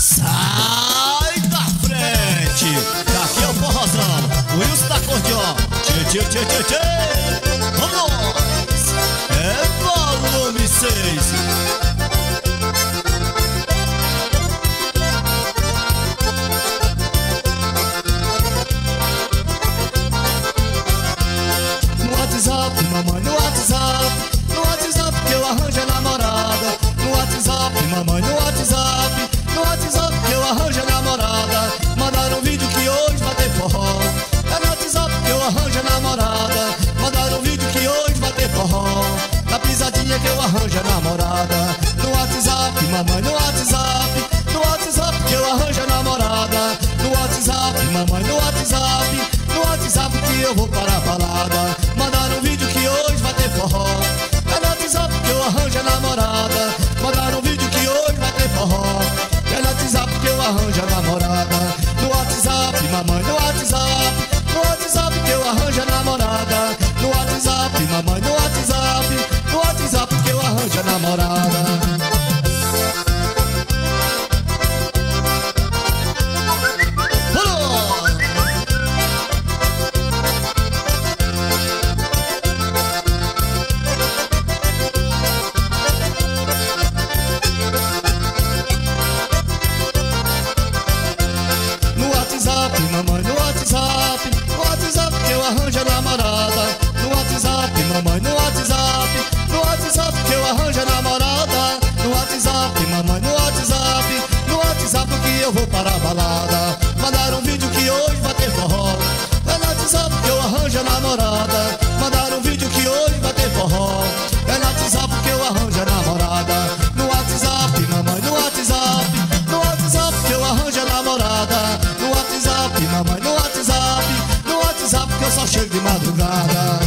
Sai da frente. Daqui é o forrozão, o Wilson da acordeon. Tchê, tchê, tchê, tchê, tchê. Vamos! É volume 6. Mamãe, no WhatsApp que eu arranjo a namorada. No WhatsApp, mamãe, no WhatsApp que eu arranjo a namorada. Mandaram um vídeo que hoje vai ter forró. É no WhatsApp que eu arranjo a namorada. Mandaram um vídeo que hoje vai ter forró. Na pisadinha que eu arranjo a namorada. No WhatsApp, mamãe, no WhatsApp que eu arranjo a namorada. No WhatsApp, mamãe, no WhatsApp que eu vou para a balada. Mandaram um vídeo que hoje vai ter forró. É no WhatsApp que eu arranjo a namorada. Mandaram um vídeo que hoje vai ter forró. É no WhatsApp que eu arranjo a namorada. No WhatsApp, mamãe, no WhatsApp que eu arranjo a namorada. No WhatsApp, mamãe, no WhatsApp que eu arranjo a namorada. Mamãe, no WhatsApp que eu arranjo a namorada. No WhatsApp, mamãe, no WhatsApp que eu arranjo a namorada. No WhatsApp, mamãe, no WhatsApp que eu vou para a balada. Mandaram um vídeo que hoje vai ter forró. É no WhatsApp que eu arranjo a namorada. Mandaram um vídeo que hoje vai ter forró. É no WhatsApp que eu arranjo a namorada. No WhatsApp, mamãe, no WhatsApp que eu arranjo a namorada. No WhatsApp, mamãe, no WhatsApp que eu só chego de madrugada.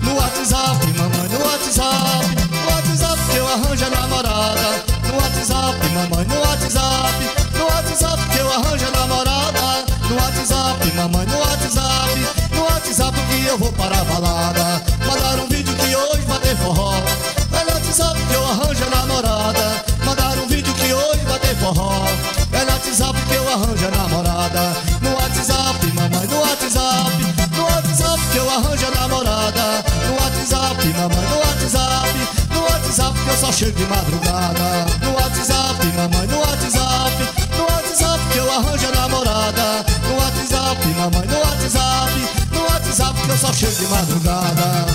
No WhatsApp, mamãe, no WhatsApp que eu arranjo a namorada. No WhatsApp, mamãe, no WhatsApp que eu arranjo a namorada. No WhatsApp, mamãe, no WhatsApp que eu vou para a balada. Mandaram um vídeo que hoje vai ter forró. É no WhatsApp que eu arranjo a namorada. Mandaram um vídeo que hoje vai ter forró. É no WhatsApp que eu arranjo a namorada. No WhatsApp, mamãe, no WhatsApp que eu arranjo a namorada. No WhatsApp, mamãe, no WhatsApp que eu só chego de madrugada. No WhatsApp, mamãe, no WhatsApp que eu arranjo a namorada. No WhatsApp, mamãe, no WhatsApp que eu só chego de madrugada.